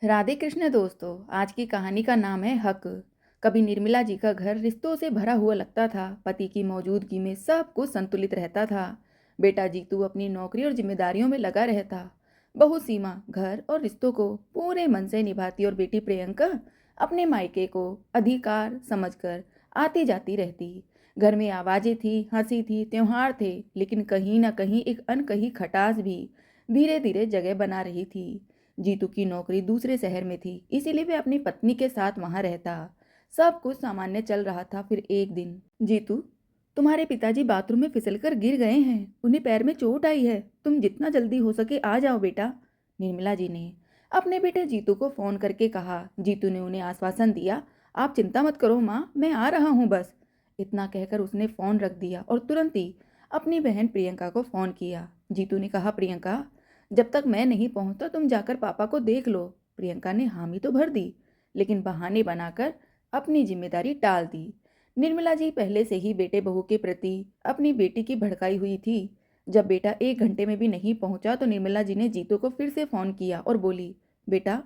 राधे कृष्ण दोस्तों। आज की कहानी का नाम है हक। कभी निर्मला जी का घर रिश्तों से भरा हुआ लगता था। पति की मौजूदगी में सब कुछ संतुलित रहता था। बेटा जीतू अपनी नौकरी और जिम्मेदारियों में लगा रहता। बहू सीमा घर और रिश्तों को पूरे मन से निभाती और बेटी प्रियंका अपने मायके को अधिकार समझकर आती जाती रहती। घर में आवाजें थी, हंसी थी, त्योहार थे, लेकिन कहीं ना कहीं एक अनकही खटास भी धीरे धीरे जगह बना रही थी। जीतू की नौकरी दूसरे शहर में थी, इसीलिए वे अपनी पत्नी के साथ वहां रहता। सब कुछ सामान्य चल रहा था। फिर एक दिन, जीतू, तुम्हारे पिताजी बाथरूम में फिसलकर गिर गए हैं। उन्हें पैर में चोट आई है। तुम जितना जल्दी हो सके आ जाओ बेटा, निर्मला जी ने अपने बेटे जीतू को फोन करके कहा। जीतू ने उन्हें आश्वासन दिया, आप चिंता मत करो माँ, मैं आ रहा हूँ बस। इतना कहकर उसने फोन रख दिया और तुरंत ही अपनी बहन प्रियंका को फोन किया। जीतू ने कहा, प्रियंका, जब तक मैं नहीं पहुंचता तुम जाकर पापा को देख लो। प्रियंका ने हामी तो भर दी, लेकिन बहाने बनाकर अपनी जिम्मेदारी टाल दी। निर्मला जी पहले से ही बेटे बहू के प्रति अपनी बेटी की भड़काई हुई थी। जब बेटा 1 घंटे में भी नहीं पहुंचा तो निर्मला जी ने जीतू को फिर से फोन किया और बोली, बेटा,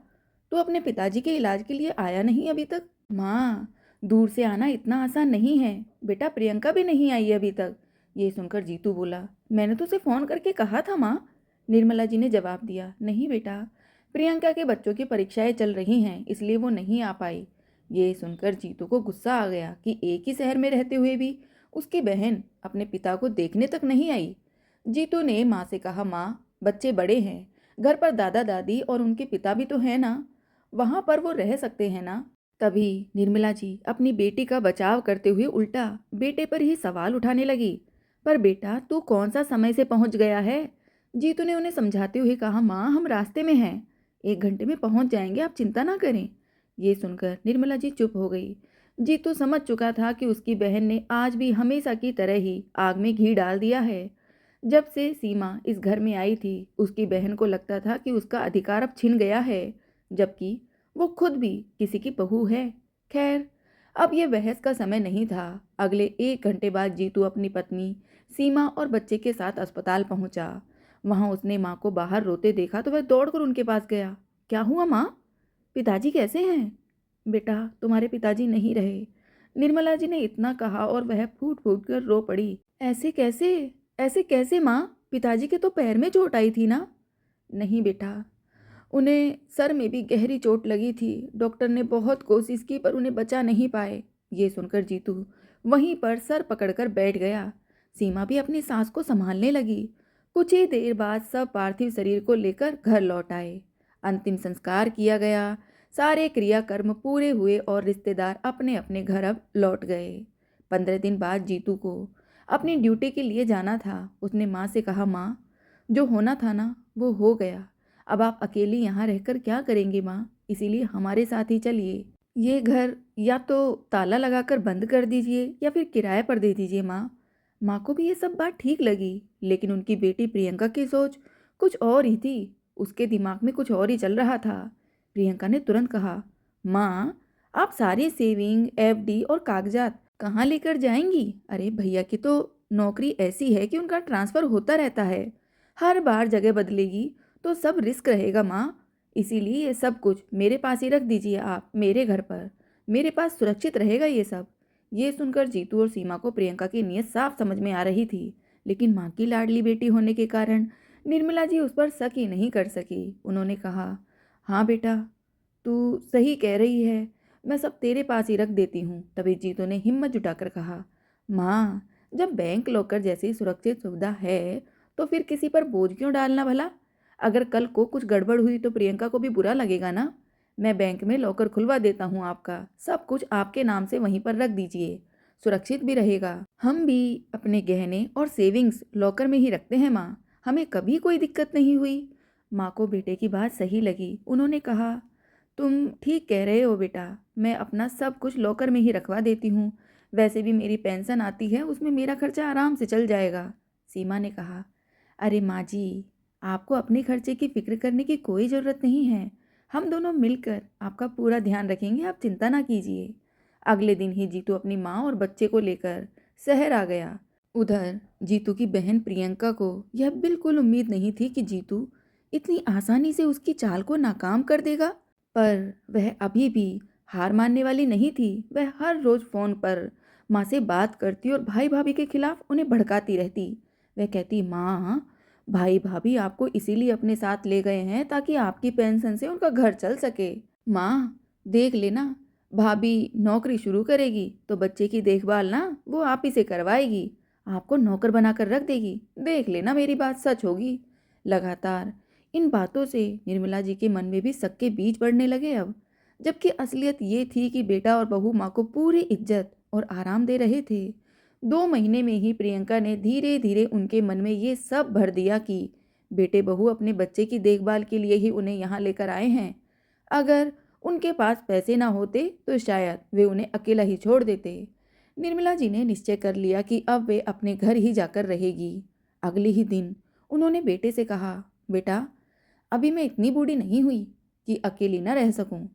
तू अपने पिताजी के इलाज के लिए आया नहीं अभी तक? माँ, दूर से आना इतना आसान नहीं है बेटा, प्रियंका भी नहीं आई अभी तक। ये सुनकर जीतू बोला, मैंने तो उसे फोन करके कहा था माँ। निर्मला जी ने जवाब दिया, नहीं बेटा, प्रियंका के बच्चों की परीक्षाएं चल रही हैं, इसलिए वो नहीं आ पाई। ये सुनकर जीतू को गुस्सा आ गया कि एक ही शहर में रहते हुए भी उसकी बहन अपने पिता को देखने तक नहीं आई। जीतू ने माँ से कहा, माँ, बच्चे बड़े हैं, घर पर दादा दादी और उनके पिता भी तो है ना, वहां पर वो रह सकते हैं ना। तभी निर्मला जी अपनी बेटी का बचाव करते हुए उल्टा बेटे पर ही सवाल उठाने लगी, पर बेटा तू कौन सा समय से पहुंच गया है? जीतू ने उन्हें समझाते हुए कहा, माँ, हम रास्ते में हैं, 1 घंटे में पहुंच जाएंगे, आप चिंता ना करें। ये सुनकर निर्मला जी चुप हो गई। जीतू समझ चुका था कि उसकी बहन ने आज भी हमेशा की तरह ही आग में घी डाल दिया है। जब से सीमा इस घर में आई थी, उसकी बहन को लगता था कि उसका अधिकार अब छिन गया है, जबकि वो खुद भी किसी की बहू है। खैर, अब ये बहस का समय नहीं था। अगले 1 घंटे बाद जीतू अपनी पत्नी सीमा और बच्चे के साथ अस्पताल पहुंचा। वहां उसने माँ को बाहर रोते देखा तो वह दौड़कर उनके पास गया। क्या हुआ माँ? पिताजी कैसे हैं? बेटा, तुम्हारे पिताजी नहीं रहे, निर्मला जी ने इतना कहा और वह फूट फूट कर रो पड़ी। ऐसे कैसे? ऐसे कैसे माँ? पिताजी के तो पैर में चोट आई थी ना? नहीं बेटा, उन्हें सर में भी गहरी चोट लगी थी। डॉक्टर ने बहुत कोशिश की पर उन्हें बचा नहीं पाए। ये सुनकर जीतू वहीं पर सर पकड़कर बैठ गया। सीमा भी अपनी सांस को संभालने लगी। कुछ ही देर बाद सब पार्थिव शरीर को लेकर घर लौट आए। अंतिम संस्कार किया गया। सारे क्रियाकर्म पूरे हुए और रिश्तेदार अपने अपने घर अब लौट गए। 15 दिन बाद जीतू को अपनी ड्यूटी के लिए जाना था। उसने माँ से कहा, माँ, जो होना था ना वो हो गया। अब आप अकेली यहाँ रहकर क्या करेंगे माँ? इसीलिए हमारे साथ ही चलिए। ये घर या तो ताला लगाकर बंद कर दीजिए या फिर किराए पर दे दीजिए माँ। माँ को भी ये सब बात ठीक लगी, लेकिन उनकी बेटी प्रियंका की सोच कुछ और ही थी। उसके दिमाग में कुछ और ही चल रहा था। प्रियंका ने तुरंत कहा, माँ, आप सारी सेविंग, एफडी और कागजात कहाँ लेकर जाएंगी? अरे भैया की तो नौकरी ऐसी है कि उनका ट्रांसफ़र होता रहता है। हर बार जगह बदलेगी तो सब रिस्क रहेगा माँ। इसीलिए ये सब कुछ मेरे पास ही रख दीजिए आप, मेरे घर पर। मेरे पास सुरक्षित रहेगा ये सब। ये सुनकर जीतू और सीमा को प्रियंका की नीयत साफ समझ में आ रही थी, लेकिन माँ की लाडली बेटी होने के कारण निर्मला जी उस पर शक ही नहीं कर सकी। उन्होंने कहा, हाँ बेटा, तू सही कह रही है, मैं सब तेरे पास ही रख देती हूँ। तभी जीतू ने हिम्मत जुटाकर कहा, माँ, जब बैंक लॉकर जैसी सुरक्षित सुविधा है तो फिर किसी पर बोझ क्यों डालना भला? अगर कल को कुछ गड़बड़ हुई तो प्रियंका को भी बुरा लगेगा ना। मैं बैंक में लॉकर खुलवा देता हूँ आपका, सब कुछ आपके नाम से वहीं पर रख दीजिए, सुरक्षित भी रहेगा। हम भी अपने गहने और सेविंग्स लॉकर में ही रखते हैं माँ, हमें कभी कोई दिक्कत नहीं हुई। माँ को बेटे की बात सही लगी। उन्होंने कहा, तुम ठीक कह रहे हो बेटा, मैं अपना सब कुछ लॉकर में ही रखवा देती हूँ। वैसे भी मेरी पेंशन आती है, उसमें मेरा खर्चा आराम से चल जाएगा। सीमा ने कहा, अरे माँ जी, आपको अपने खर्चे की फिक्र करने की कोई ज़रूरत नहीं है। हम दोनों मिलकर आपका पूरा ध्यान रखेंगे, आप चिंता ना कीजिए। अगले दिन ही जीतू अपनी माँ और बच्चे को लेकर शहर आ गया। उधर जीतू की बहन प्रियंका को यह बिल्कुल उम्मीद नहीं थी कि जीतू इतनी आसानी से उसकी चाल को नाकाम कर देगा। पर वह अभी भी हार मानने वाली नहीं थी। वह हर रोज फोन पर माँ से बात करती और भाई भाभी के खिलाफ उन्हें भड़काती रहती। वह कहती, माँ, भाई भाभी आपको इसीलिए अपने साथ ले गए हैं ताकि आपकी पेंशन से उनका घर चल सके। माँ, देख लेना, भाभी नौकरी शुरू करेगी तो बच्चे की देखभाल ना वो आप ही से करवाएगी, आपको नौकर बनाकर रख देगी। देख लेना, मेरी बात सच होगी। लगातार इन बातों से निर्मला जी के मन में भी शक के बीज बढ़ने लगे अब, जबकि असलियत ये थी कि बेटा और बहू माँ को पूरी इज्जत और आराम दे रहे थे। 2 महीने में ही प्रियंका ने धीरे धीरे उनके मन में ये सब भर दिया कि बेटे बहू अपने बच्चे की देखभाल के लिए ही उन्हें यहाँ लेकर आए हैं। अगर उनके पास पैसे ना होते तो शायद वे उन्हें अकेला ही छोड़ देते। निर्मला जी ने निश्चय कर लिया कि अब वे अपने घर ही जाकर रहेगी। अगले ही दिन उन्होंने बेटे से कहा, बेटा, अभी मैं इतनी बूढ़ी नहीं हुई कि अकेली न रह सकूं।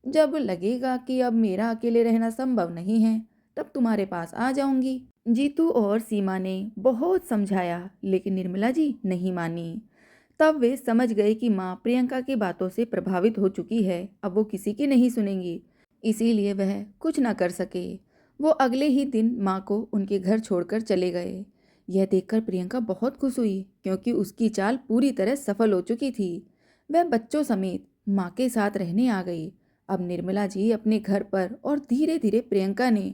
जब लगेगा कि अब मेरा अकेले रहना संभव नहीं है, तब तुम्हारे पास आ जाऊंगी। जीतू और सीमा ने बहुत समझाया, लेकिन निर्मला जी नहीं मानी। तब वे समझ गए कि माँ प्रियंका की बातों से प्रभावित हो चुकी है, अब वो किसी की नहीं सुनेंगी। इसीलिए वह कुछ न कर सके। वो अगले ही दिन माँ को उनके घर छोड़कर चले गए। यह देखकर प्रियंका बहुत खुश हुई, क्योंकि उसकी चाल पूरी तरह सफल हो चुकी थी। वह बच्चों समेत माँ के साथ रहने आ गई। अब निर्मला जी अपने घर पर, और धीरे धीरे प्रियंका ने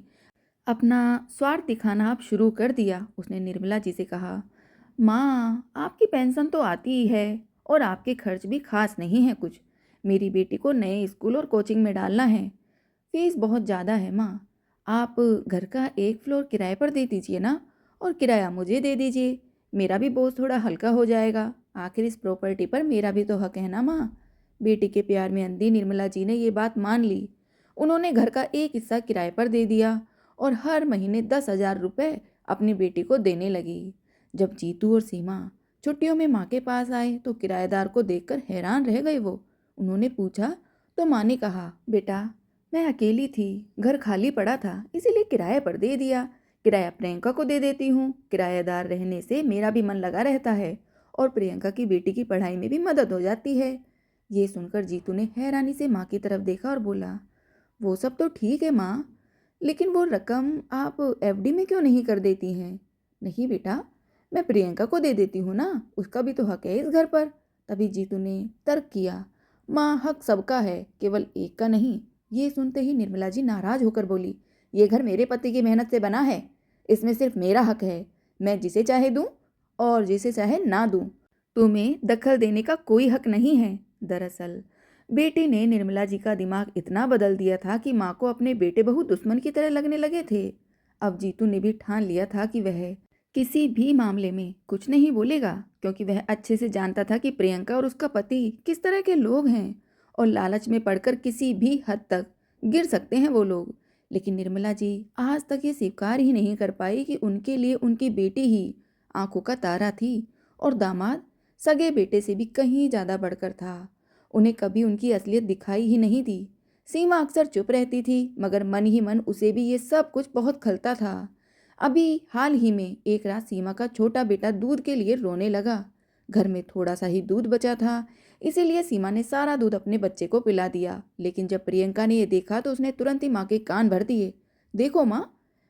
अपना स्वार्थ दिखाना अब शुरू कर दिया। उसने निर्मला जी से कहा, माँ, आपकी पेंशन तो आती ही है और आपके खर्च भी खास नहीं है कुछ। मेरी बेटी को नए स्कूल और कोचिंग में डालना है, फीस बहुत ज़्यादा है। माँ, आप घर का एक फ्लोर किराए पर दे दीजिए ना, और किराया मुझे दे दीजिए, मेरा भी बोझ थोड़ा हल्का हो जाएगा। आखिर इस प्रॉपर्टी पर मेरा भी तो हक है ना माँ। बेटी के प्यार में अंधी निर्मला जी ने ये बात मान ली। उन्होंने घर का एक हिस्सा किराए पर दे दिया और हर महीने 10,000 रुपये अपनी बेटी को देने लगी। जब जीतू और सीमा छुट्टियों में माँ के पास आए तो किराएदार को देखकर हैरान रह गए वो। उन्होंने पूछा तो माँ ने कहा, बेटा, मैं अकेली थी, घर खाली पड़ा था, इसीलिए किराए पर दे दिया। किराया प्रियंका को दे देती हूँ, किराएदार रहने से मेरा भी मन लगा रहता है और प्रियंका की बेटी की पढ़ाई में भी मदद हो जाती है। ये सुनकर जीतू ने हैरानी से माँ की तरफ देखा और बोला, वो सब तो ठीक है माँ, लेकिन वो रकम आप एफडी में क्यों नहीं कर देती हैं? नहीं बेटा, मैं प्रियंका को दे देती हूँ ना, उसका भी तो हक है इस घर पर। तभी जीतू ने तर्क किया, माँ, हक सबका है, केवल एक का नहीं। ये सुनते ही निर्मला जी नाराज होकर बोली, ये घर मेरे पति की मेहनत से बना है, इसमें सिर्फ मेरा हक है। मैं जिसे चाहे दूं और जिसे चाहे ना दूं, तुम्हें दखल देने का कोई हक नहीं है। दरअसल बेटी ने निर्मला जी का दिमाग इतना बदल दिया था कि माँ को अपने बेटे बहू दुश्मन की तरह लगने लगे थे। अब जीतू ने भी ठान लिया था कि वह किसी भी मामले में कुछ नहीं बोलेगा, क्योंकि वह अच्छे से जानता था कि प्रियंका और उसका पति किस तरह के लोग हैं और लालच में पड़कर किसी भी हद तक गिर सकते हैं वो लोग। लेकिन निर्मला जी आज तक ये स्वीकार ही नहीं कर पाई कि उनके लिए उनकी बेटी ही आंखों का तारा थी और दामाद सगे बेटे से भी कहीं ज़्यादा बढ़कर था। उन्हें कभी उनकी असलियत दिखाई ही नहीं दी। सीमा अक्सर चुप रहती थी, मगर मन ही मन उसे भी ये सब कुछ बहुत खलता था। अभी हाल ही में एक रात सीमा का छोटा बेटा दूध के लिए रोने लगा। घर में थोड़ा सा ही दूध बचा था, इसीलिए सीमा ने सारा दूध अपने बच्चे को पिला दिया। लेकिन जब प्रियंका ने यह देखा तो उसने तुरंत ही माँ के कान भर दिए। देखो माँ,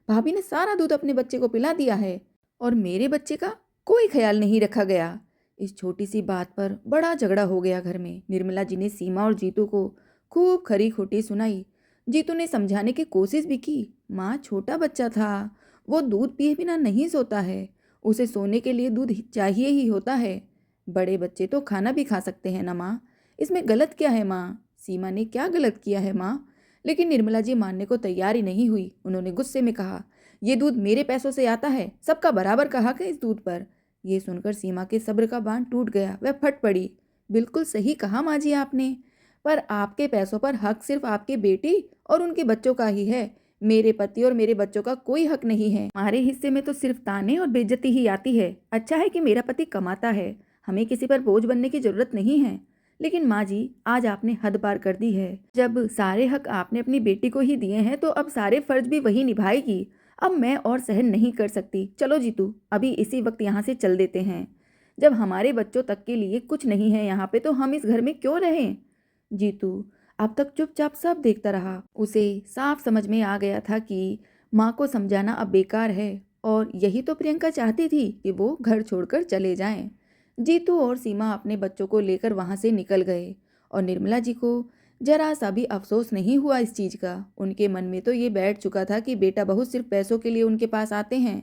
भाभी ने सारा दूध अपने बच्चे को पिला दिया है और मेरे बच्चे का कोई ख्याल नहीं रखा गया। इस छोटी सी बात पर बड़ा झगड़ा हो गया घर में। निर्मला जी ने सीमा और जीतू को खूब खरी खोटी सुनाई। जीतू ने समझाने की कोशिश भी की, माँ, छोटा बच्चा था, वो दूध पिए बिना नहीं सोता है, उसे सोने के लिए दूध चाहिए ही होता है। बड़े बच्चे तो खाना भी खा सकते हैं ना माँ, इसमें गलत क्या है माँ? सीमा ने क्या गलत किया है माँ? लेकिन निर्मला जी मानने को तैयार ही नहीं हुई। उन्होंने गुस्से में कहा, ये दूध मेरे पैसों से आता है, सबका बराबर का हक है इस दूध पर। ये सुनकर सीमा के सब्र का बांध टूट गया, वह फट पड़ी। बिल्कुल सही कहा माँ जी आपने, पर आपके पैसों पर हक सिर्फ आपके बेटी और उनके बच्चों का ही है। मेरे पति और मेरे बच्चों का कोई हक नहीं है। हमारे हिस्से में तो सिर्फ ताने और बेइज्जती ही आती है। अच्छा है कि मेरा पति कमाता है, हमें किसी पर बोझ बनने की जरूरत नहीं है। लेकिन माँ जी, आज आपने हद पार कर दी है। जब सारे हक आपने अपनी बेटी को ही दिए हैं तो अब सारे फर्ज भी वही निभाएगी। अब मैं और सहन नहीं कर सकती। चलो जीतू, अभी इसी वक्त यहाँ से चल देते हैं। जब हमारे बच्चों तक के लिए कुछ नहीं है यहाँ पे तो हम इस घर में क्यों रहें? जीतू, अब तक चुपचाप सब देखता रहा। उसे साफ समझ में आ गया था कि माँ को समझाना अब बेकार है, और यही तो प्रियंका चाहती थी कि वो घर छोड़कर चले जाएं। जीतू और सीमा अपने बच्चों को लेकर वहां से निकल गए, और निर्मला जी को जरा सा भी अफसोस नहीं हुआ इस चीज का। उनके मन में तो ये बैठ चुका था कि बेटा बहू सिर्फ पैसों के लिए उनके पास आते हैं।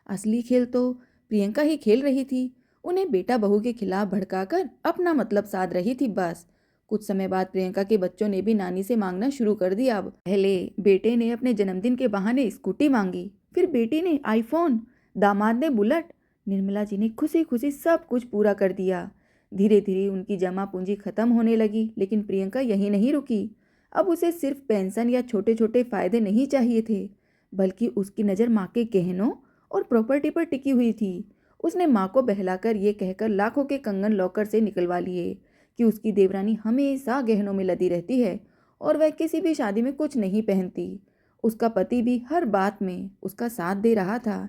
असली खेल तो प्रियंका ही खेल रही थी, उन्हें बेटा बहू के खिलाफ भड़काकर अपना मतलब साध रही थी बस। कुछ समय बाद प्रियंका के बच्चों ने भी नानी से मांगना शुरू कर दिया। अब पहले बेटे ने अपने जन्मदिन के बहाने स्कूटी मांगी, फिर बेटी ने आईफोन, दामाद ने बुलेट। निर्मला जी ने खुशी खुशी सब कुछ पूरा कर दिया। धीरे धीरे उनकी जमा पूंजी खत्म होने लगी, लेकिन प्रियंका यहीं नहीं रुकी। अब उसे सिर्फ पेंशन या छोटे छोटे फायदे नहीं चाहिए थे, बल्कि उसकी नज़र माँ के गहनों और प्रॉपर्टी पर टिकी हुई थी। उसने माँ को बहलाकर ये कहकर लाखों के कंगन लॉकर से निकलवा लिए कि उसकी देवरानी हमेशा गहनों में लदी रहती है और वह किसी भी शादी में कुछ नहीं पहनती। उसका पति भी हर बात में उसका साथ दे रहा था।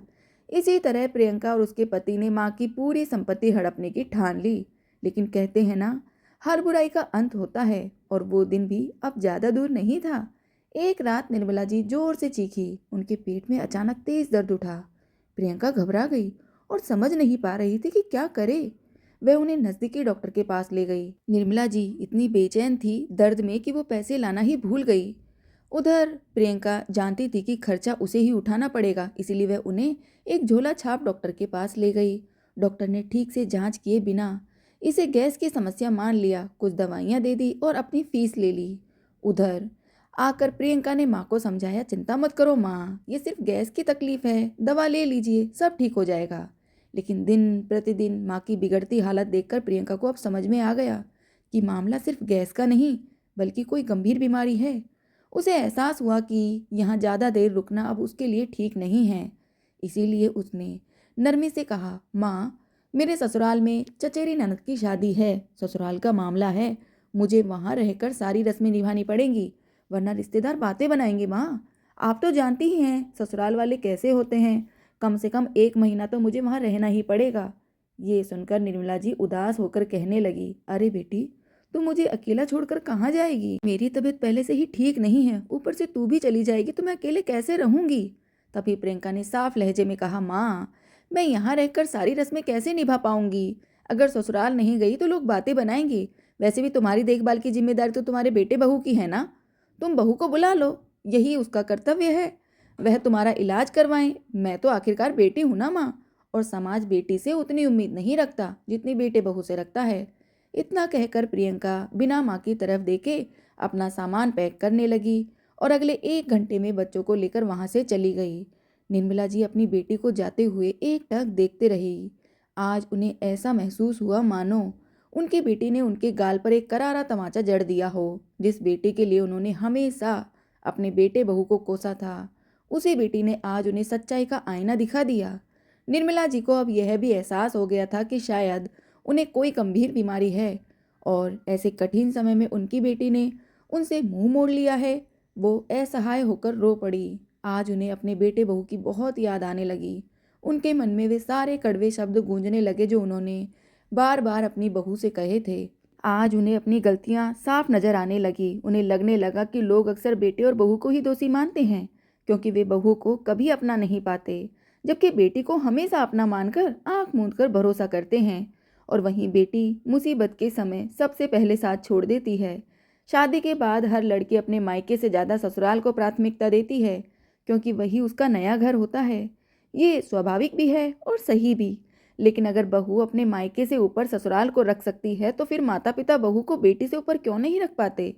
इसी तरह प्रियंका और उसके पति ने माँ की पूरी संपत्ति हड़पने की ठान ली। लेकिन कहते हैं ना, हर बुराई का अंत होता है, और वो दिन भी अब ज़्यादा दूर नहीं था। एक रात निर्मला जी जोर से चीखी। उनके पेट में अचानक तेज दर्द उठा। प्रियंका घबरा गई और समझ नहीं पा रही थी कि क्या करे। वह उन्हें नज़दीकी डॉक्टर के पास ले गई। निर्मला जी इतनी बेचैन थी दर्द में कि वो पैसे लाना ही भूल गई। उधर प्रियंका जानती थी कि खर्चा उसे ही उठाना पड़ेगा, इसीलिए वह उन्हें एक झोला छाप डॉक्टर के पास ले गई। डॉक्टर ने ठीक से जांच किए बिना इसे गैस की समस्या मान लिया, कुछ दवाइयाँ दे दी और अपनी फीस ले ली। उधर आकर प्रियंका ने माँ को समझाया, चिंता मत करो माँ, ये सिर्फ गैस की तकलीफ है, दवा ले लीजिए, सब ठीक हो जाएगा। लेकिन दिन प्रतिदिन माँ की बिगड़ती हालत देखकर प्रियंका को अब समझ में आ गया कि मामला सिर्फ गैस का नहीं, बल्कि कोई गंभीर बीमारी है। उसे एहसास हुआ कि यहाँ ज़्यादा देर रुकना अब उसके लिए ठीक नहीं है। इसीलिए उसने नरमी से कहा, माँ, मेरे ससुराल में चचेरी ननद की शादी है, ससुराल का मामला है, मुझे वहाँ रहकर सारी रस्में निभानी पड़ेंगी, वरना रिश्तेदार बातें बनाएंगे। माँ, आप तो जानती ही हैं ससुराल वाले कैसे होते हैं, कम से कम 1 महीना तो मुझे वहाँ रहना ही पड़ेगा। ये सुनकर निर्मला जी उदास होकर कहने लगी, अरे बेटी, तू मुझे अकेला छोड़कर कहाँ जाएगी? मेरी तबीयत पहले से ही ठीक नहीं है, ऊपर से तू भी चली जाएगी तो मैं अकेले कैसे रहूंगी? तभी प्रियंका ने साफ लहजे में कहा, माँ, मैं यहाँ रहकर सारी रस्में कैसे निभा पाऊंगी? अगर ससुराल नहीं गई तो लोग बातें बनाएंगे। वैसे भी तुम्हारी देखभाल की जिम्मेदारी तो तुम्हारे बेटे बहू की है ना, तुम बहू को बुला लो, यही उसका कर्तव्य है, वह तुम्हारा इलाज करवाएं। मैं तो आखिरकार बेटी हूं ना माँ, और समाज बेटी से उतनी उम्मीद नहीं रखता जितनी बेटे बहू से रखता है। इतना कहकर प्रियंका बिना माँ की तरफ देखे अपना सामान पैक करने लगी और अगले 1 घंटे में बच्चों को लेकर वहां से चली गई। निर्मला जी अपनी बेटी को जाते हुए एकटक देखते रही। आज उन्हें ऐसा महसूस हुआ मानो उनकी बेटी ने उनके गाल पर एक करारा तमाचा जड़ दिया हो। जिस बेटी के लिए उन्होंने हमेशा अपने बेटे बहू को कोसा था, उसी बेटी ने आज उन्हें सच्चाई का आईना दिखा दिया। निर्मला जी को अब यह भी एहसास हो गया था कि शायद उन्हें कोई गंभीर बीमारी है, और ऐसे कठिन समय में उनकी बेटी ने उनसे मुंह मोड़ लिया है। वो असहाय होकर रो पड़ी। आज उन्हें अपने बेटे बहू की बहुत याद आने लगी। उनके मन में वे सारे कड़वे शब्द गूंजने लगे जो उन्होंने बार बार अपनी बहू से कहे थे। आज उन्हें अपनी गलतियां साफ नजर आने लगी। उन्हें लगने लगा कि लोग अक्सर बेटे और बहू को ही दोषी मानते हैं, क्योंकि वे बहू को कभी अपना नहीं पाते, जबकि बेटी को हमेशा अपना मानकर आंख मूंद कर भरोसा करते हैं। और वहीं बेटी मुसीबत के समय सबसे पहले साथ छोड़ देती है। शादी के बाद हर लड़की अपने मायके से ज़्यादा ससुराल को प्राथमिकता देती है, क्योंकि वही उसका नया घर होता है। ये स्वाभाविक भी है और सही भी। लेकिन अगर बहू अपने मायके से ऊपर ससुराल को रख सकती है, तो फिर माता पिता बहू को बेटी से ऊपर क्यों नहीं रख पाते?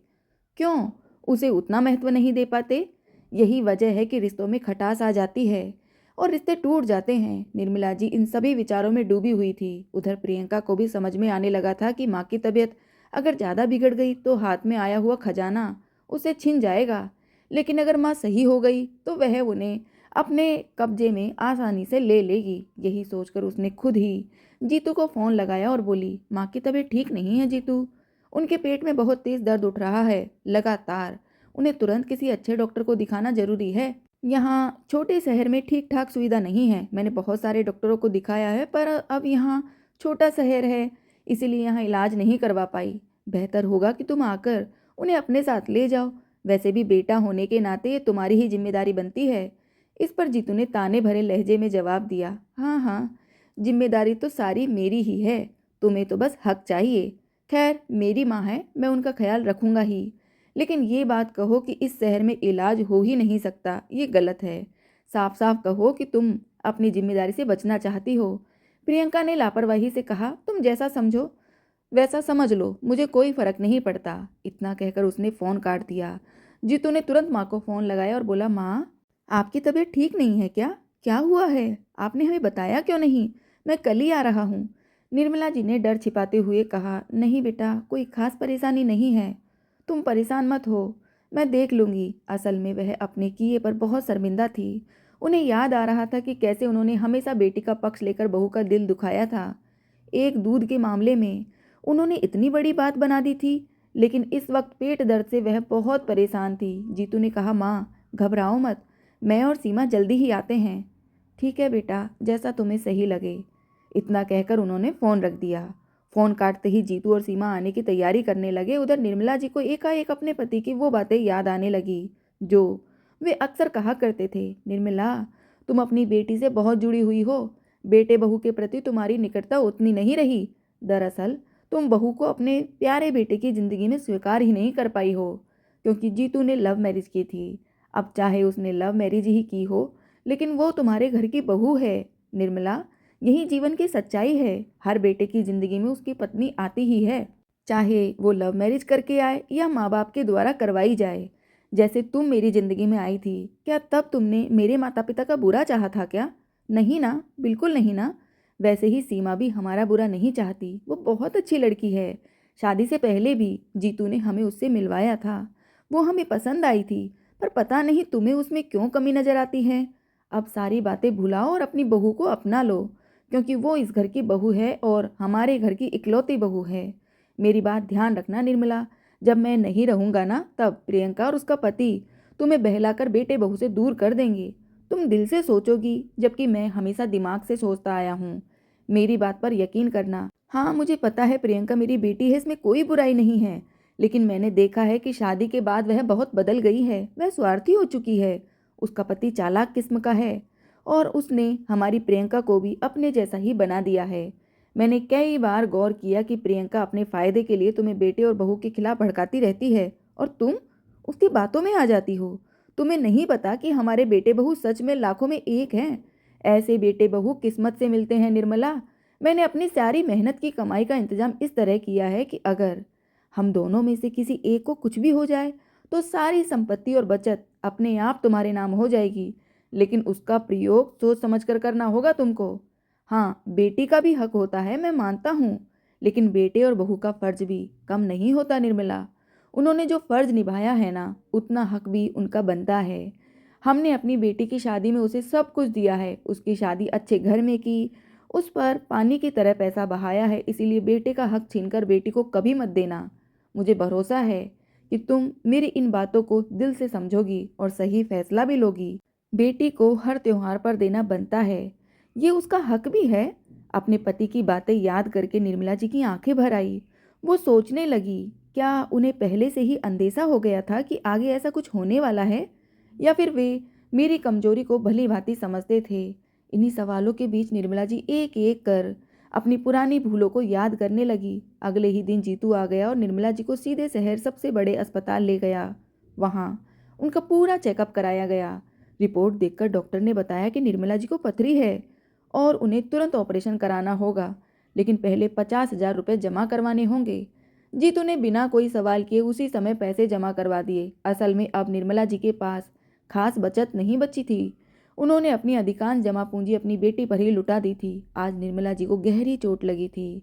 क्यों उसे उतना महत्व नहीं दे पाते? यही वजह है कि रिश्तों में खटास आ जाती है और रिश्ते टूट जाते हैं। निर्मला जी इन सभी विचारों में डूबी हुई थी। उधर प्रियंका को भी समझ में आने लगा था कि माँ की तबीयत अगर ज़्यादा बिगड़ गई तो हाथ में आया हुआ खजाना उसे छिन जाएगा, लेकिन अगर माँ सही हो गई तो वह उन्हें अपने कब्जे में आसानी से ले लेगी। यही सोचकर उसने खुद ही जीतू को फ़ोन लगाया और बोली, माँ की तबीयत ठीक नहीं है जीतू, उनके पेट में बहुत तेज़ दर्द उठ रहा है लगातार, उन्हें तुरंत किसी अच्छे डॉक्टर को दिखाना जरूरी है। यहाँ छोटे शहर में ठीक ठाक सुविधा नहीं है। मैंने बहुत सारे डॉक्टरों को दिखाया है, पर अब यहाँ छोटा शहर है, इसीलिए यहाँ इलाज नहीं करवा पाई। बेहतर होगा कि तुम आकर उन्हें अपने साथ ले जाओ। वैसे भी बेटा होने के नाते ये तुम्हारी ही जिम्मेदारी बनती है। इस पर जीतू ने ताने भरे लहजे में जवाब दिया, हाँ हाँ, जिम्मेदारी तो सारी मेरी ही है, तुम्हें तो बस हक चाहिए। खैर, मेरी माँ है, मैं उनका ख्याल रखूंगा ही। लेकिन ये बात कहो कि इस शहर में इलाज हो ही नहीं सकता, ये गलत है। साफ साफ कहो कि तुम अपनी जिम्मेदारी से बचना चाहती हो। प्रियंका ने लापरवाही से कहा, तुम जैसा समझो वैसा समझ लो, मुझे कोई फर्क नहीं पड़ता। इतना कहकर उसने फ़ोन काट दिया। जीतू ने तुरंत माँ को फ़ोन लगाया और बोला, माँ, आपकी तबीयत ठीक नहीं है क्या? क्या हुआ है? आपने हमें बताया क्यों नहीं? मैं कल ही आ रहा हूँ। निर्मला जी ने डर छिपाते हुए कहा, नहीं बेटा, कोई खास परेशानी नहीं है, तुम परेशान मत हो, मैं देख लूँगी। असल में वह अपने किए पर बहुत शर्मिंदा थी। उन्हें याद आ रहा था कि कैसे उन्होंने हमेशा बेटी का पक्ष लेकर बहू का दिल दुखाया था। एक दूध के मामले में उन्होंने इतनी बड़ी बात बना दी थी। लेकिन इस वक्त पेट दर्द से वह बहुत परेशान थी। जीतू ने कहा, माँ घबराओ मत, मैं और सीमा जल्दी ही आते हैं। ठीक है बेटा, जैसा तुम्हें सही लगे। इतना कहकर उन्होंने फ़ोन रख दिया। फ़ोन काटते ही जीतू और सीमा आने की तैयारी करने लगे। उधर निर्मला जी को एकाएक अपने पति की वो बातें याद आने लगी जो वे अक्सर कहा करते थे, निर्मला, तुम अपनी बेटी से बहुत जुड़ी हुई हो, बेटे बहू के प्रति तुम्हारी निकटता उतनी नहीं रही। दरअसल तुम बहू को अपने प्यारे बेटे की ज़िंदगी में स्वीकार ही नहीं कर पाई हो, क्योंकि जीतू ने लव मैरिज की थी। अब चाहे उसने लव मैरिज ही की हो, लेकिन वो तुम्हारे घर की बहू है। निर्मला, यही जीवन की सच्चाई है। हर बेटे की ज़िंदगी में उसकी पत्नी आती ही है, चाहे वो लव मैरिज करके आए या माँ बाप के द्वारा करवाई जाए। जैसे तुम मेरी ज़िंदगी में आई थी, क्या तब तुमने मेरे माता पिता का बुरा चाहा था क्या? नहीं ना, बिल्कुल नहीं ना। वैसे ही सीमा भी हमारा बुरा नहीं चाहती, वो बहुत अच्छी लड़की है। शादी से पहले भी जीतू ने हमें उससे मिलवाया था, वो हमें पसंद आई थी। पर पता नहीं तुम्हें उसमें क्यों कमी नज़र आती है। अब सारी बातें भुलाओ और अपनी बहू को अपना लो, क्योंकि वो इस घर की बहू है और हमारे घर की इकलौती बहू है। मेरी बात ध्यान रखना निर्मला, जब मैं नहीं रहूँगा ना, तब प्रियंका और उसका पति तुम्हें बहलाकर बेटे बहू से दूर कर देंगे। तुम दिल से सोचोगी, जबकि मैं हमेशा दिमाग से सोचता आया हूँ। मेरी बात पर यकीन करना। हाँ, मुझे पता है प्रियंका मेरी बेटी है, इसमें कोई बुराई नहीं है। लेकिन मैंने देखा है कि शादी के बाद वह बहुत बदल गई है, वह स्वार्थी हो चुकी है। उसका पति चालाक किस्म का है और उसने हमारी प्रियंका को भी अपने जैसा ही बना दिया है। मैंने कई बार गौर किया कि प्रियंका अपने फ़ायदे के लिए तुम्हें बेटे और बहू के खिलाफ भड़काती रहती है और तुम उसकी बातों में आ जाती हो। तुम्हें नहीं पता कि हमारे बेटे बहू सच में लाखों में एक हैं। ऐसे बेटे बहू किस्मत से मिलते हैं निर्मला। मैंने अपनी सारी मेहनत की कमाई का इंतजाम इस तरह किया है कि अगर हम दोनों में से किसी एक को कुछ भी हो जाए तो सारी संपत्ति और बचत अपने आप तुम्हारे नाम हो जाएगी। लेकिन उसका प्रयोग सोच समझ कर करना होगा तुमको। हाँ, बेटी का भी हक होता है, मैं मानता हूँ, लेकिन बेटे और बहू का फर्ज भी कम नहीं होता निर्मला। उन्होंने जो फर्ज निभाया है ना, उतना हक भी उनका बनता है। हमने अपनी बेटी की शादी में उसे सब कुछ दिया है, उसकी शादी अच्छे घर में की, उस पर पानी की तरह पैसा बहाया है। इसीलिए बेटे का हक छीनकर बेटी को कभी मत देना। मुझे भरोसा है कि तुम मेरी इन बातों को दिल से समझोगी और सही फैसला भी लोगी। बेटी को हर त्योहार पर देना बनता है, ये उसका हक भी है। अपने पति की बातें याद करके निर्मला जी की आंखें भर आई। वो सोचने लगी, क्या उन्हें पहले से ही अंदेशा हो गया था कि आगे ऐसा कुछ होने वाला है, या फिर वे मेरी कमजोरी को भली भांति समझते थे। इन्हीं सवालों के बीच निर्मला जी एक एक कर अपनी पुरानी भूलों को याद करने लगी। अगले ही दिन जीतू आ गया और निर्मला जी को सीधे शहर सबसे बड़े अस्पताल ले गया। वहाँ उनका पूरा चेकअप कराया गया। रिपोर्ट देखकर डॉक्टर ने बताया कि निर्मला जी को पथरी है और उन्हें तुरंत ऑपरेशन कराना होगा, लेकिन पहले 50,000 रुपये जमा करवाने होंगे। जीतू ने बिना कोई सवाल किए उसी समय पैसे जमा करवा दिए। असल में अब निर्मला जी के पास खास बचत नहीं बची थी। उन्होंने अपनी अधिकांश जमा पूंजी अपनी बेटी पर ही लुटा दी थी। आज निर्मला जी को गहरी चोट लगी थी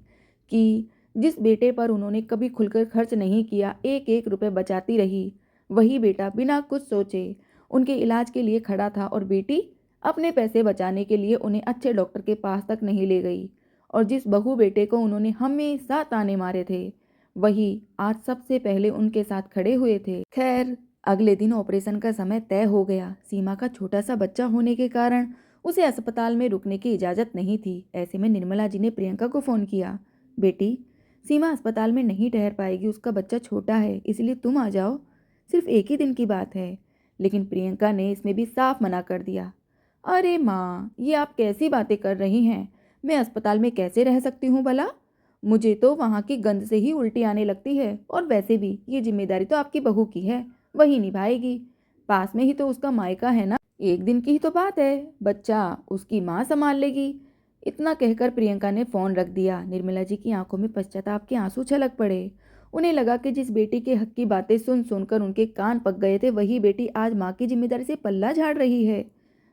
कि जिस बेटे पर उन्होंने कभी खुलकर खर्च नहीं किया, एक एक रुपये बचाती रही, वही बेटा बिना कुछ सोचे उनके इलाज के लिए खड़ा था और बेटी अपने पैसे बचाने के लिए उन्हें अच्छे डॉक्टर के पास तक नहीं ले गई। और जिस बहू बेटे को उन्होंने हमेशा ताने मारे थे, वही आज सबसे पहले उनके साथ खड़े हुए थे। खैर, अगले दिन ऑपरेशन का समय तय हो गया। सीमा का छोटा सा बच्चा होने के कारण उसे अस्पताल में रुकने की इजाज़त नहीं थी। ऐसे में निर्मला जी ने प्रियंका को फ़ोन किया, बेटी, सीमा अस्पताल में नहीं ठहर पाएगी, उसका बच्चा छोटा है, इसलिए तुम आ जाओ। सिर्फ एक ही दिन की बात है। लेकिन प्रियंका ने इसमें भी साफ मना कर दिया। अरे माँ, ये आप कैसी बातें कर रही हैं? मैं अस्पताल में कैसे रह सकती हूँ भला? मुझे तो वहाँ की गंध से ही उल्टी आने लगती है, और वैसे भी ये जिम्मेदारी तो आपकी बहू की है, वही निभाएगी। पास में ही तो उसका मायका है ना, एक दिन की ही तो बात है, बच्चा उसकी माँ संभाल लेगी। इतना कहकर प्रियंका ने फोन रख दिया। निर्मला जी की आंखों में पश्चाताप के आंसू छलक पड़े। उन्हें लगा कि जिस बेटी के हक की बातें सुन सुनकर उनके कान पक गए थे, वही बेटी आज माँ की जिम्मेदारी से पल्ला झाड़ रही है।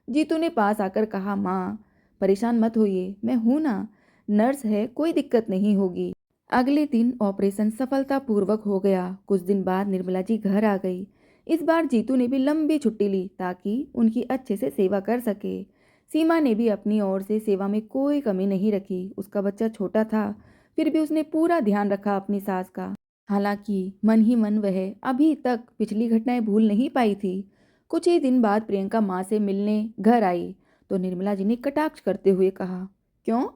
जीतू ने पास आकर कहा, माँ परेशान मत होइए, मैं हूं ना, नर्स है, कोई दिक्कत नहीं होगी। अगले दिन ऑपरेशन सफलतापूर्वक हो गया। कुछ दिन बाद निर्मला जी घर आ गई। इस बार जीतू ने भी लंबी छुट्टी ली ताकि उनकी अच्छे से सेवा कर सके। सीमा ने भी अपनी ओर से सेवा में कोई कमी नहीं रखी। उसका बच्चा छोटा था, फिर भी उसने पूरा ध्यान रखा अपनी सास का। हालांकि मन ही मन वह अभी तक पिछली घटनाएं भूल नहीं पाई थी। कुछ ही दिन बाद प्रियंका माँ से मिलने घर आई तो निर्मला जी ने कटाक्ष करते हुए कहा, क्यों,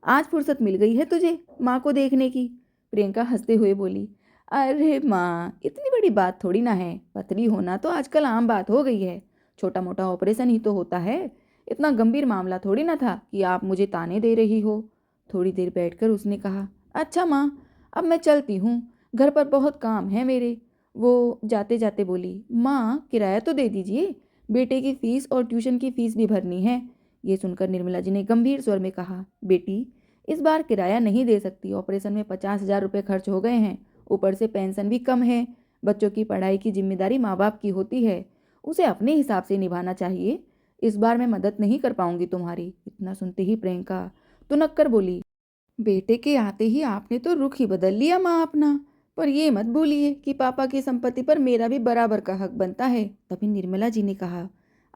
आज फुर्सत मिल गई है तुझे माँ को देखने की? प्रियंका हंसते हुए बोली, अरे माँ, इतनी बड़ी बात थोड़ी ना है, पथरी होना तो आजकल आम बात हो गई है, छोटा मोटा ऑपरेशन ही तो होता है, इतना गंभीर मामला थोड़ी ना था कि आप मुझे ताने दे रही हो। थोड़ी देर बैठकर उसने कहा, अच्छा माँ, अब मैं चलती हूँ, घर पर बहुत काम है मेरे। वो जाते जाते बोली, माँ किराया तो दे दीजिए, बेटे की फीस और ट्यूशन की फीस भी भरनी है। ये सुनकर निर्मला जी ने गंभीर स्वर में कहा, बेटी इस बार किराया नहीं दे सकती, ऑपरेशन में 50,000 रुपये खर्च हो गए हैं, ऊपर से पेंशन भी कम है। बच्चों की पढ़ाई की जिम्मेदारी माँ बाप की होती है, उसे अपने हिसाब से निभाना चाहिए। इस बार मैं मदद नहीं कर पाऊंगी तुम्हारी। इतना सुनते ही प्रियंका तुनक कर बोली, बेटे के आते ही आपने तो रुख ही बदल लिया माँ अपना। पर ये मत भूलिए कि पापा की संपत्ति पर मेरा भी बराबर का हक बनता है। तभी निर्मला जी ने कहा,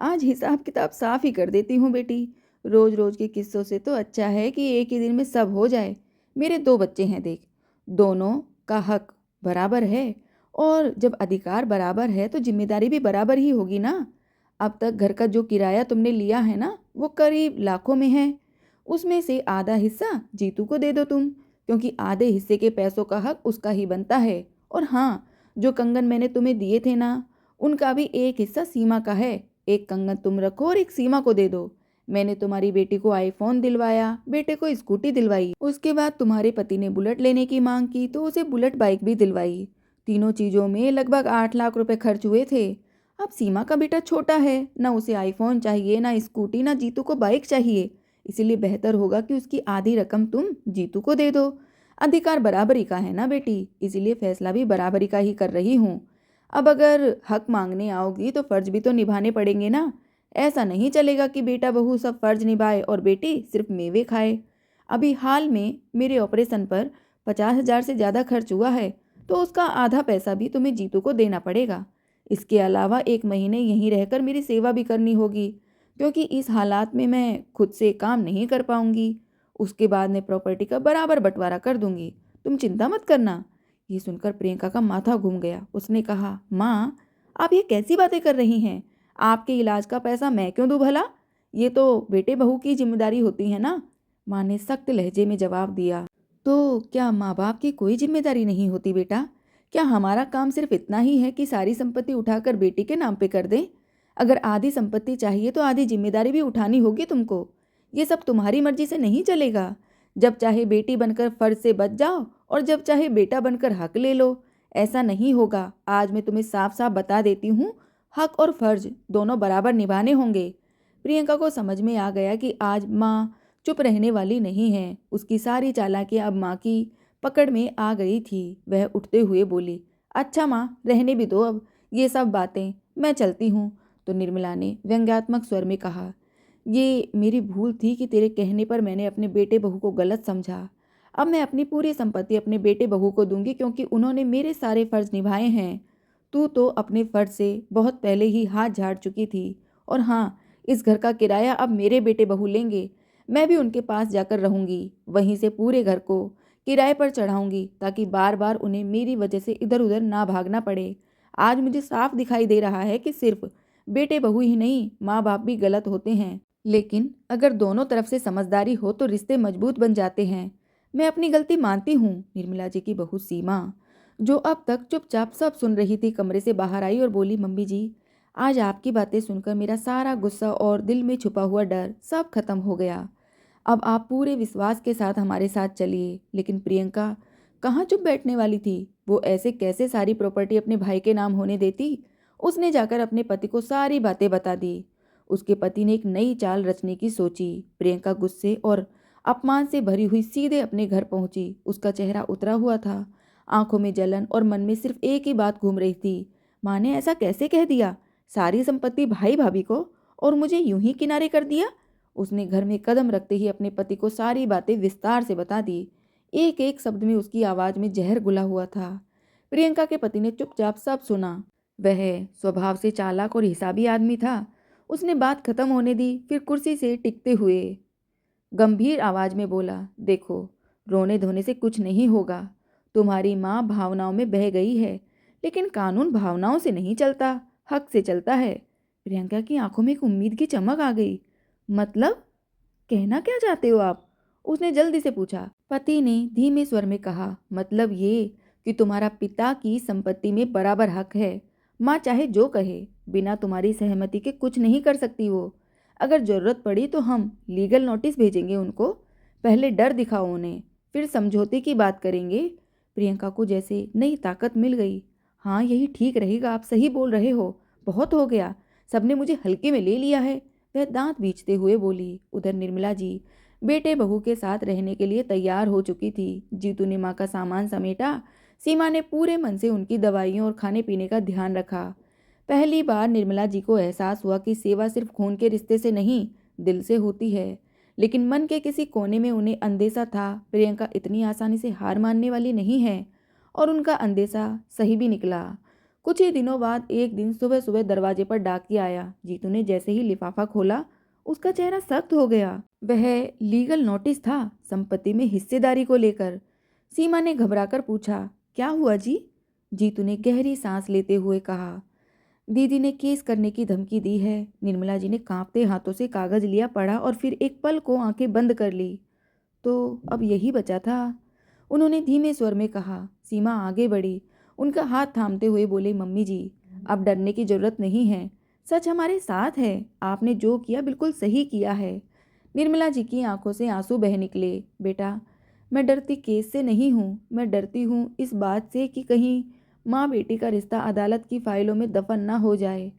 आज हिसाब किताब साफ ही कर देती हूँ बेटी, रोज रोज के किस्सों से तो अच्छा है कि एक ही दिन में सब हो जाए। मेरे 2 बच्चे हैं देख, दोनों का हक बराबर है, और जब अधिकार बराबर है तो जिम्मेदारी भी बराबर ही होगी ना। अब तक घर का जो किराया तुमने लिया है ना, वो करीब लाखों में है। उसमें से आधा हिस्सा जीतू को दे दो तुम, क्योंकि आधे हिस्से के पैसों का हक उसका ही बनता है। और हाँ, जो कंगन मैंने तुम्हें दिए थे ना, उनका भी एक हिस्सा सीमा का है। एक कंगन तुम रखो और एक सीमा को दे दो। मैंने तुम्हारी बेटी को आईफोन दिलवाया, बेटे को स्कूटी दिलवाई, उसके बाद तुम्हारे पति ने बुलेट लेने की मांग की तो उसे बुलेट बाइक भी दिलवाई। तीनों चीजों में लगभग 8 लाख रुपए खर्च हुए थे। अब सीमा का बेटा छोटा है, ना उसे आईफोन चाहिए, ना स्कूटी, ना जीतू को बाइक चाहिए, इसीलिए बेहतर होगा कि उसकी आधी रकम तुम जीतू को दे दो। अधिकार बराबरी का है ना बेटी, इसीलिए फैसला भी बराबरी का ही कर रही हूँ। अब अगर हक मांगने आओगी तो फर्ज भी तो निभाने पड़ेंगे ना। ऐसा नहीं चलेगा कि बेटा बहू सब फर्ज निभाए और बेटी सिर्फ मेवे खाए। अभी हाल में मेरे ऑपरेशन पर 50,000 से ज़्यादा खर्च हुआ है, तो उसका आधा पैसा भी तुम्हें जीतू को देना पड़ेगा। इसके अलावा 1 महीने यहीं रहकर मेरी सेवा भी करनी होगी, क्योंकि इस हालात में मैं खुद से काम नहीं कर पाऊंगी। उसके बाद मैं प्रॉपर्टी का बराबर बंटवारा कर दूंगी, तुम चिंता मत करना। ये सुनकर प्रियंका का माथा घूम गया। उसने कहा, माँ आप ये कैसी बातें कर रही हैं? आपके इलाज का पैसा मैं क्यों दूँ भला? ये तो बेटे बहू की जिम्मेदारी होती है ना। माँ ने सख्त लहजे में जवाब दिया, तो क्या माँ बाप की कोई जिम्मेदारी नहीं होती बेटा? क्या हमारा काम सिर्फ इतना ही है कि सारी संपत्ति उठाकर बेटी के नाम पे कर दें? अगर आधी संपत्ति चाहिए तो आधी जिम्मेदारी भी उठानी होगी तुमको। ये सब तुम्हारी मर्जी से नहीं चलेगा। जब चाहे बेटी बनकर फर्ज से बच जाओ और जब चाहे बेटा बनकर हक ले लो, ऐसा नहीं होगा। आज मैं तुम्हें साफ साफ बता देती हूँ, हक और फर्ज दोनों बराबर निभाने होंगे। प्रियंका को समझ में आ गया कि आज माँ चुप रहने वाली नहीं है। उसकी सारी चालाकियाँ अब माँ की पकड़ में आ गई थी। वह उठते हुए बोली, अच्छा माँ, रहने भी दो अब ये सब बातें, मैं चलती हूँ। तो निर्मला ने व्यंग्यात्मक स्वर में कहा, ये मेरी भूल थी कि तेरे कहने पर मैंने अपने बेटे बहू को गलत समझा। अब मैं अपनी पूरी संपत्ति अपने बेटे बहू को दूंगी, क्योंकि उन्होंने मेरे सारे फर्ज निभाए हैं। तू तो अपने फर्ज से बहुत पहले ही हाथ झाड़ चुकी थी। और हाँ, इस घर का किराया अब मेरे बेटे बहू लेंगे। मैं भी उनके पास जाकर रहूंगी, वहीं से पूरे घर को किराए पर चढ़ाऊंगी, ताकि बार बार उन्हें मेरी वजह से इधर उधर ना भागना पड़े। आज मुझे साफ दिखाई दे रहा है कि सिर्फ बेटे बहू ही नहीं, माँ बाप भी गलत होते हैं, लेकिन अगर दोनों तरफ से समझदारी हो तो रिश्ते मजबूत बन जाते हैं। मैं अपनी गलती मानती हूँ। निर्मला जी की बहू सीमा, जो अब तक चुपचाप सब सुन रही थी, कमरे से बाहर आई और बोली, मम्मी जी, आज आपकी बातें सुनकर मेरा सारा गुस्सा और दिल में छुपा हुआ डर सब खत्म हो गया। अब आप पूरे विश्वास के साथ हमारे साथ चलिए। लेकिन प्रियंका कहाँ चुप बैठने वाली थी। वो ऐसे कैसे सारी प्रॉपर्टी अपने भाई के नाम होने देती। उसने जाकर अपने पति को सारी बातें बता दी। उसके पति ने एक नई चाल रचने की सोची। प्रियंका गुस्से और अपमान से भरी हुई सीधे अपने घर पहुंची। उसका चेहरा उतरा हुआ था, आंखों में जलन और मन में सिर्फ एक ही बात घूम रही थी, माँ ने ऐसा कैसे कह दिया, सारी संपत्ति भाई भाभी को, और मुझे यूं ही किनारे कर दिया। उसने घर में कदम रखते ही अपने पति को सारी बातें विस्तार से बता दी। एक एक शब्द में उसकी आवाज़ में जहर घुला हुआ था। प्रियंका के पति ने चुपचाप सब सुना। वह स्वभाव से चालाक और हिसाबी आदमी था। उसने बात खत्म होने दी, फिर कुर्सी से टिकते हुए गंभीर आवाज में बोला, देखो, रोने धोने से कुछ नहीं होगा। तुम्हारी माँ भावनाओं में बह गई है, लेकिन कानून भावनाओं से नहीं चलता, हक से चलता है। प्रियंका की आंखों में एक उम्मीद की चमक आ गई। मतलब, कहना क्या चाहते हो आप? उसने जल्दी से पूछा। पति ने धीमे स्वर में कहा, मतलब ये कि तुम्हारा पिता की संपत्ति में बराबर हक है। माँ चाहे जो कहे, बिना तुम्हारी सहमति के कुछ नहीं कर सकती वो। अगर जरूरत पड़ी तो हम लीगल नोटिस भेजेंगे उनको। पहले डर दिखाओ उन्हें, फिर समझौते की बात करेंगे। प्रियंका को जैसे नई ताकत मिल गई। हाँ, यही ठीक रहेगा, आप सही बोल रहे हो। बहुत हो गया, सबने मुझे हल्के में ले लिया है। वह दांत बींचते हुए बोली। उधर निर्मला जी बेटे बहू के साथ रहने के लिए तैयार हो चुकी थी। जीतू ने माँ का सामान समेटा। सीमा ने पूरे मन से उनकी दवाइयों और खाने पीने का ध्यान रखा। पहली बार निर्मला जी को एहसास हुआ कि सेवा सिर्फ खून के रिश्ते से नहीं, दिल से होती है। लेकिन मन के किसी कोने में उन्हें अंदेशा था, प्रियंका इतनी आसानी से हार मानने वाली नहीं है। और उनका अंदेशा सही भी निकला। कुछ ही दिनों बाद एक दिन सुबह सुबह दरवाजे पर डाकिया आया। जीतू ने जैसे ही लिफाफा खोला, उसका चेहरा सख्त हो गया। वह लीगल नोटिस था, संपत्ति में हिस्सेदारी को लेकर। सीमा ने घबराकर पूछा, क्या हुआ जी? जीतू ने गहरी सांस लेते हुए कहा, दीदी ने केस करने की धमकी दी है। निर्मला जी ने कांपते हाथों से कागज लिया, पढ़ा और फिर एक पल को आंखें बंद कर ली। तो अब यही बचा था, उन्होंने धीमे स्वर में कहा। सीमा आगे बढ़ी, उनका हाथ थामते हुए बोले, मम्मी जी, अब डरने की जरूरत नहीं है। सच हमारे साथ है। आपने जो किया बिल्कुल सही किया है। निर्मला जी की आंखों से आंसू बह निकले। बेटा, मैं डरती केस से नहीं हूँ, मैं डरती हूँ इस बात से कि कहीं माँ बेटी का रिश्ता अदालत की फाइलों में दफन ना हो जाए।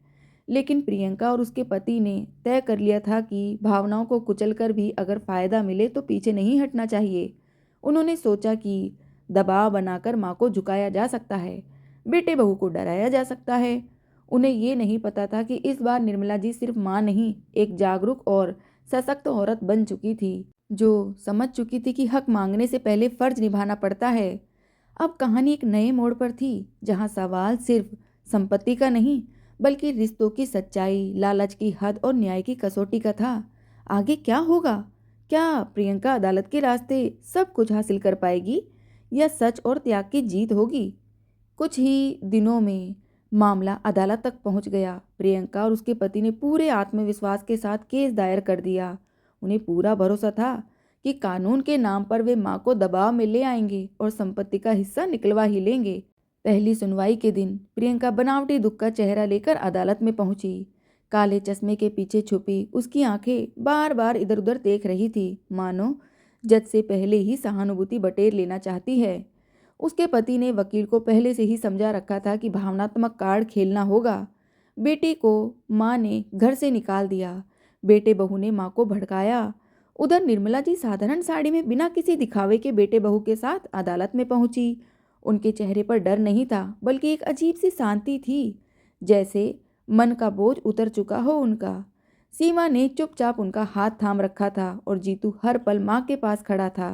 लेकिन प्रियंका और उसके पति ने तय कर लिया था कि भावनाओं को कुचल कर भी अगर फ़ायदा मिले तो पीछे नहीं हटना चाहिए। उन्होंने सोचा कि दबाव बनाकर माँ को झुकाया जा सकता है, बेटे बहू को डराया जा सकता है। उन्हें ये नहीं पता था कि इस बार निर्मला जी सिर्फ माँ नहीं, एक जागरूक और सशक्त औरत बन चुकी थी, जो समझ चुकी थी कि हक मांगने से पहले फर्ज निभाना पड़ता है। अब कहानी एक नए मोड़ पर थी, जहाँ सवाल सिर्फ संपत्ति का नहीं, बल्कि रिश्तों की सच्चाई, लालच की हद और न्याय की कसौटी का था। आगे क्या होगा? क्या प्रियंका अदालत के रास्ते सब कुछ हासिल कर पाएगी, या सच और त्याग की जीत होगी? कुछ ही दिनों में मामला अदालत तक पहुंच गया। प्रियंका और उसके पति ने पूरे आत्मविश्वास के साथ केस दायर कर दिया। उन्हें पूरा भरोसा था कि कानून के नाम पर वे मां को दबाव में ले आएंगे और संपत्ति का हिस्सा निकलवा ही लेंगे। पहली सुनवाई के दिन प्रियंका बनावटी दुख का चेहरा लेकर अदालत में पहुंची। काले चश्मे के पीछे छुपी उसकी आंखें बार बार इधर उधर देख रही थी, मानो जज से पहले ही सहानुभूति बटेर लेना चाहती है। उसके पति ने वकील को पहले से ही समझा रखा था कि भावनात्मक कार्ड खेलना होगा। बेटी को माँ ने घर से निकाल दिया, बेटे बहू ने माँ को भड़काया। उधर निर्मला जी साधारण साड़ी में बिना किसी दिखावे के बेटे बहू के साथ अदालत में पहुंची। उनके चेहरे पर डर नहीं था, बल्कि एक अजीब सी शांति थी, जैसे मन का बोझ उतर चुका हो उनका। सीमा ने चुपचाप उनका हाथ थाम रखा था और जीतू हर पल माँ के पास खड़ा था।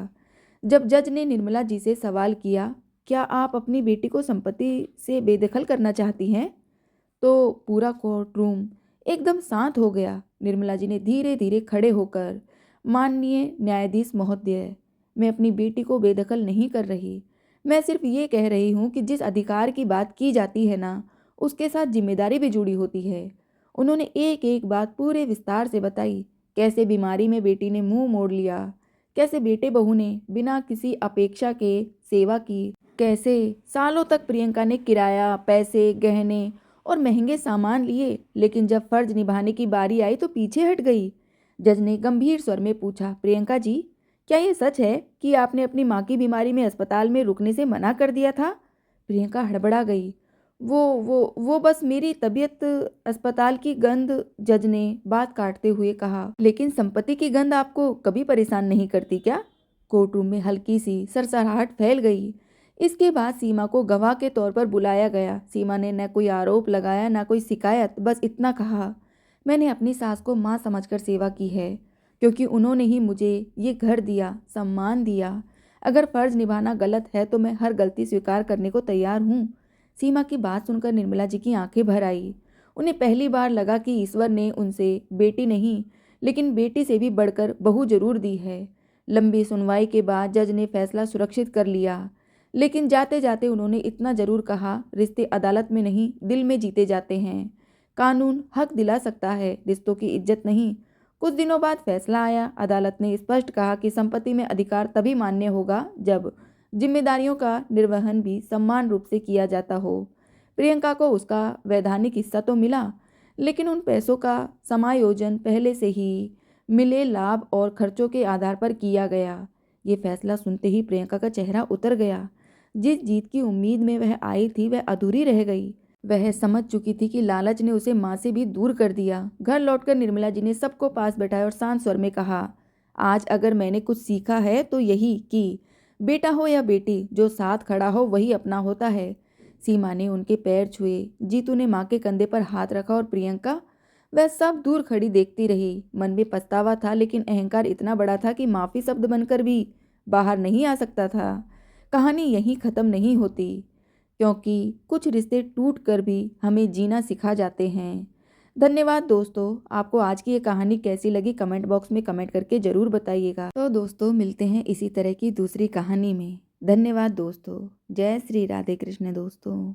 जब जज ने निर्मला जी से सवाल किया, क्या आप अपनी बेटी को संपत्ति से बेदखल करना चाहती हैं, तो पूरा कोर्ट रूम एकदम शांत हो गया। निर्मला जी ने धीरे धीरे खड़े होकर, माननीय न्यायाधीश महोदय, मैं अपनी बेटी को बेदखल नहीं कर रही। मैं सिर्फ ये कह रही हूँ कि जिस अधिकार की बात की जाती है ना, उसके साथ जिम्मेदारी भी जुड़ी होती है। उन्होंने एक एक बात पूरे विस्तार से बताई। कैसे बीमारी में बेटी ने मुंह मोड़ लिया, कैसे बेटे बहू ने बिना किसी अपेक्षा के सेवा की, कैसे सालों तक प्रियंका ने किराया, पैसे, गहने और महंगे सामान लिए, लेकिन जब फर्ज निभाने की बारी आई तो पीछे हट गई। जज ने गंभीर स्वर में पूछा, प्रियंका जी, क्या ये सच है कि आपने अपनी माँ की बीमारी में अस्पताल में रुकने से मना कर दिया था? प्रियंका हड़बड़ा गई। वो बस मेरी तबीयत, अस्पताल की गंध। जज ने बात काटते हुए कहा, लेकिन संपत्ति की गंध आपको कभी परेशान नहीं करती क्या? कोर्टरूम में हल्की सी सरसराहट फैल गई। इसके बाद सीमा को गवाह के तौर पर बुलाया गया। सीमा ने न कोई आरोप लगाया, न कोई शिकायत, बस इतना कहा, मैंने अपनी सास को माँ समझकर सेवा की है, क्योंकि उन्होंने ही मुझे ये घर दिया, सम्मान दिया। अगर फर्ज निभाना गलत है तो मैं हर गलती स्वीकार करने को तैयार हूँ। सीमा की बात सुनकर निर्मला जी की आंखें भर आई। उन्हें पहली बार लगा कि ईश्वर ने उनसे बेटी नहीं, लेकिन बेटी से भी बढ़कर बहू जरूर दी है। लंबी सुनवाई के बाद जज ने फैसला सुरक्षित कर लिया, लेकिन जाते जाते उन्होंने इतना जरूर कहा, रिश्ते अदालत में नहीं, दिल में जीते जाते हैं। कानून हक दिला सकता है, रिश्तों की इज्जत नहीं। कुछ दिनों बाद फैसला आया। अदालत ने स्पष्ट कहा कि संपत्ति में अधिकार तभी मान्य होगा जब जिम्मेदारियों का निर्वहन भी समान रूप से किया जाता हो। प्रियंका को उसका वैधानिक हिस्सा तो मिला, लेकिन उन पैसों का समायोजन पहले से ही मिले लाभ और खर्चों के आधार पर किया गया। ये फैसला सुनते ही प्रियंका का चेहरा उतर गया। जिस जीत की उम्मीद में वह आई थी वह अधूरी रह गई। वह समझ चुकी थी कि लालच ने उसे माँ से भी दूर कर दिया। घर लौटकर निर्मला जी ने सबको पास बैठाया और शांत स्वर में कहा, आज अगर मैंने कुछ सीखा है तो यही कि बेटा हो या बेटी, जो साथ खड़ा हो वही अपना होता है। सीमा ने उनके पैर छुए, जीतू ने माँ के कंधे पर हाथ रखा और प्रियंका, वह सब दूर खड़ी देखती रही। मन में पछतावा था, लेकिन अहंकार इतना बड़ा था कि माफ़ी शब्द बनकर भी बाहर नहीं आ सकता था। कहानी यहीं ख़त्म नहीं होती, क्योंकि कुछ रिश्ते टूट कर भी हमें जीना सिखा जाते हैं। धन्यवाद दोस्तों। आपको आज की ये कहानी कैसी लगी कमेंट बॉक्स में कमेंट करके ज़रूर बताइएगा। तो दोस्तों मिलते हैं इसी तरह की दूसरी कहानी में। धन्यवाद दोस्तों। जय श्री राधे कृष्ण दोस्तों।